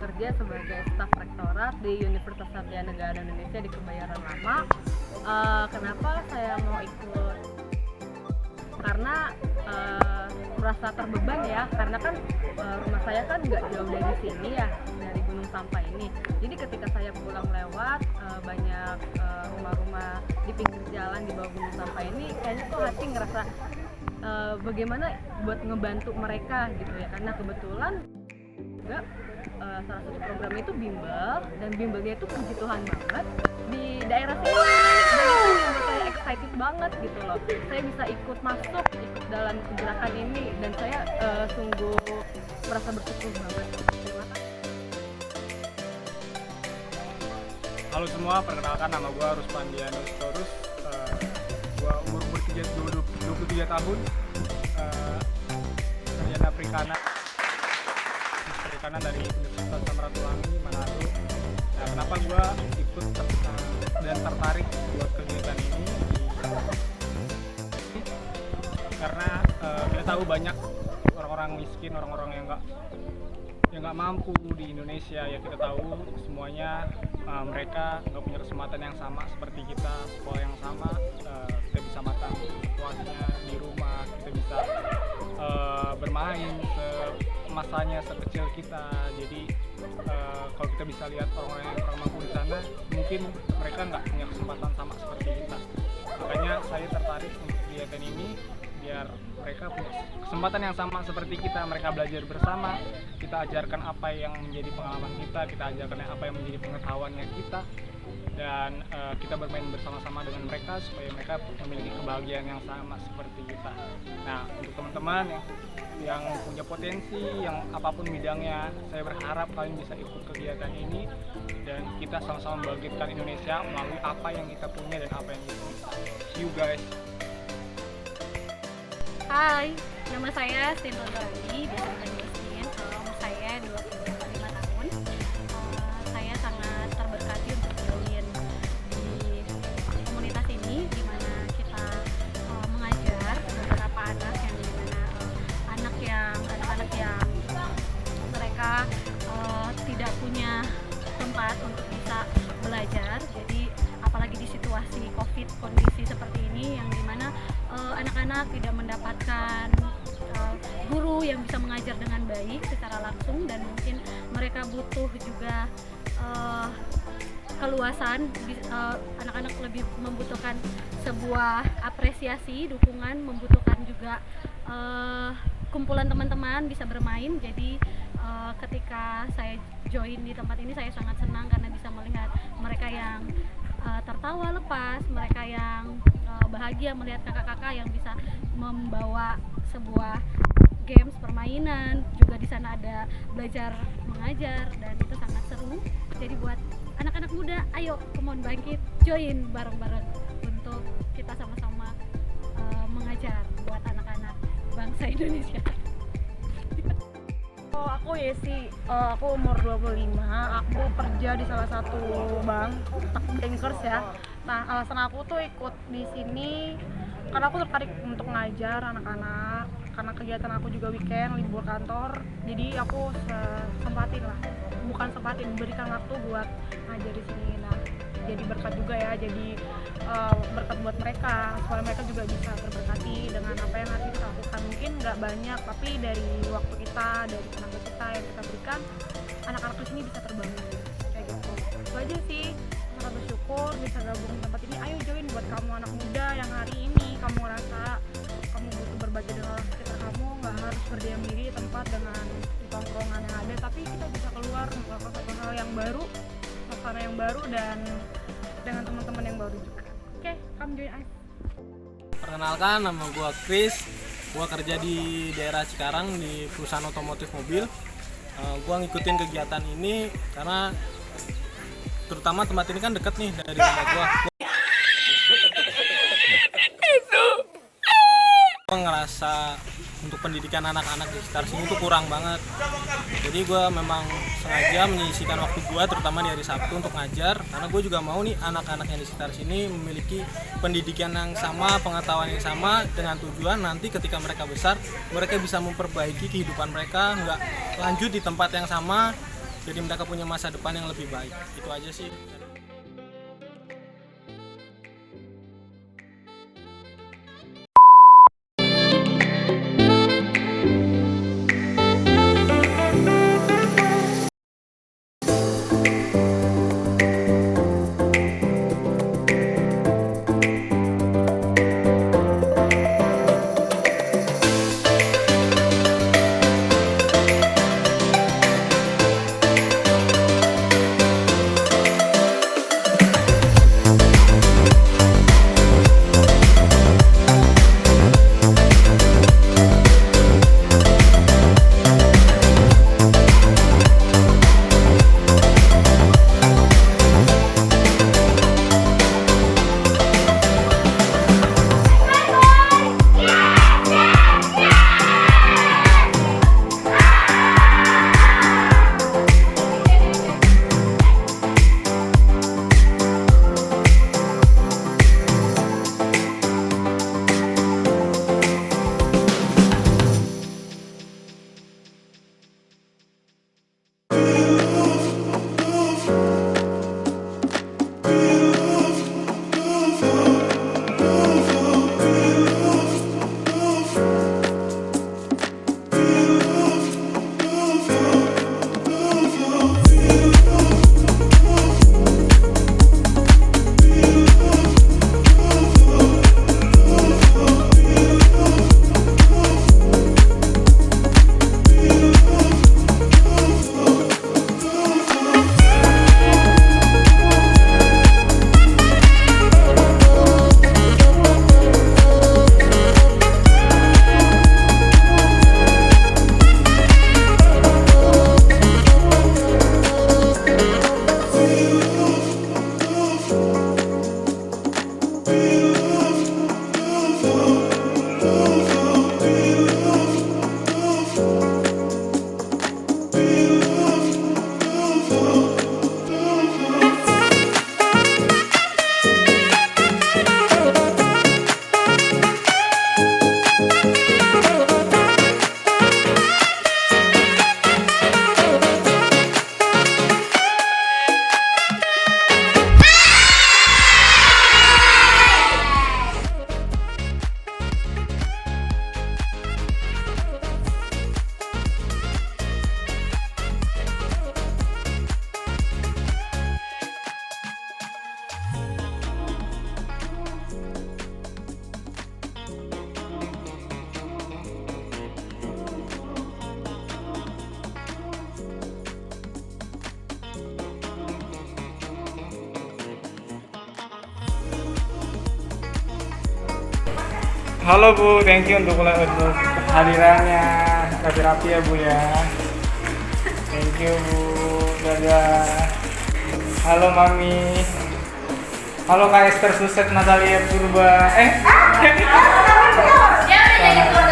bekerja sebagai staf rektorat di Universitas Satya Negara Indonesia di Kebayoran Lama. Kenapa saya mau ikut? Karena merasa terbeban ya, karena kan rumah saya kan nggak jauh dari sini ya, dari Gunung Sampah ini. Jadi ketika saya pulang lewat banyak rumah-rumah di pinggir jalan di bawah Gunung Sampah ini, kayaknya kok hati ngerasa bagaimana buat ngebantu mereka gitu ya, karena kebetulan juga salah satu program itu bimbel, dan bimbelnya itu puji Tuhan banget di daerah sini, dan itu yang buat saya excited banget gitu loh. Saya bisa ikut dalam gerakan ini, dan saya sungguh merasa bersyukur banget. Terima kasih. Halo semua, perkenalkan nama gue Ruspandianus Torus. Gue umur 23 tahun, sarjana perikanan dari Universitas Samratulangi, Manado. Nah, kenapa gue ikut dan tertarik buat kegiatan ini? Karena kita tahu banyak orang-orang miskin, orang-orang yang nggak mampu di Indonesia. Ya kita tahu semuanya mereka nggak punya kesempatan yang sama seperti kita, sekolah yang sama, kita bisa makan situasinya di rumah, kita bisa bermain masanya sekecil kita. Jadi kalau kita bisa lihat orang-orang yang kurang mampu di sana, mungkin mereka nggak punya kesempatan sama seperti kita. Makanya saya tertarik untuk kegiatan ini, biar mereka punya kesempatan yang sama seperti kita. Mereka belajar bersama, kita ajarkan apa yang menjadi pengalaman kita ajarkan apa yang menjadi pengetahuannya kita, dan kita bermain bersama-sama dengan mereka supaya mereka memiliki kebahagiaan yang sama seperti kita. Nah, untuk teman-teman yang punya potensi, yang apapun bidangnya, saya berharap kalian bisa ikut kegiatan ini, dan kita sama-sama membangkitkan Indonesia melalui apa yang kita punya dan apa yang kita bisa. See you guys. Hai, nama saya Sinto Gali, biasa dipanggil Sin. Umur saya 25 tahun. Saya sangat terberkati untuk join di komunitas ini, di mana kita mengajar beberapa anak yang anak-anak yang mereka tidak punya tempat untuk bisa belajar. Jadi apalagi di situasi COVID, kondisi seperti ini yang dimana anak-anak tidak mendapatkan guru yang bisa mengajar dengan baik secara langsung, dan mungkin mereka butuh juga keluasan. Anak-anak lebih membutuhkan sebuah apresiasi, dukungan, membutuhkan juga kumpulan teman-teman bisa bermain. Jadi ketika saya join di tempat ini, saya sangat senang karena bisa melihat mereka yang tertawa lepas, mereka yang bahagia melihat kakak-kakak yang bisa membawa sebuah games, permainan. Juga di sana ada belajar mengajar, dan itu sangat seru. Jadi buat anak-anak muda, ayo come on, bangkit, join bareng-bareng untuk kita sama-sama mengajar buat anak-anak bangsa Indonesia. Aku Yesi, aku umur 25, aku kerja di salah satu bank, bankers ya. Nah, alasan aku tuh ikut di sini karena aku tertarik untuk ngajar anak-anak, karena kegiatan aku juga weekend, libur kantor. Jadi aku berikan waktu buat ngajar di sini. Nah, jadi berkat juga ya, jadi berkat buat mereka, supaya mereka juga bisa terberkati dengan apa yang harus kita lakukan. Mungkin nggak banyak, tapi dari waktu kita, dari tenaga kita yang kita berikan, anak-anak di sini bisa terbangun kayak gitu. Itu aja sih, sangat bersyukur bisa gabung di tempat ini. Ayo join, buat kamu anak muda yang hari ini kamu rasa kamu butuh berbagi dengan orang sekitar kamu, nggak harus berdiam diri di tempat dengan di tongkrongan yang ada, tapi kita bisa keluar melakukan satu hal yang baru, suasana yang baru, dan dengan teman-teman yang baru juga. Oke, come join us. Perkenalkan, nama gue Chris. Gue kerja di daerah Cikarang di perusahaan otomotif mobil. Gue ngikutin kegiatan ini karena terutama tempat ini kan deket nih dari rumah gue. Gue ngerasa untuk pendidikan anak-anak di sekitar sini tuh kurang banget. Jadi gue memang sengaja menyisihkan waktu gue terutama di hari Sabtu untuk ngajar, karena gue juga mau nih anak-anak yang di sekitar sini memiliki pendidikan yang sama, pengetahuan yang sama, dengan tujuan nanti ketika mereka besar mereka bisa memperbaiki kehidupan mereka, nggak lanjut di tempat yang sama, jadi mereka punya masa depan yang lebih baik. Itu aja sih. Halo Bu, thank you untuk hadirannya. Rapi-rapi ya Bu ya. Thank you Bu. Dadah. Halo Mami. Halo Kak Esther Suset Natalia Purba. Dia udah jadi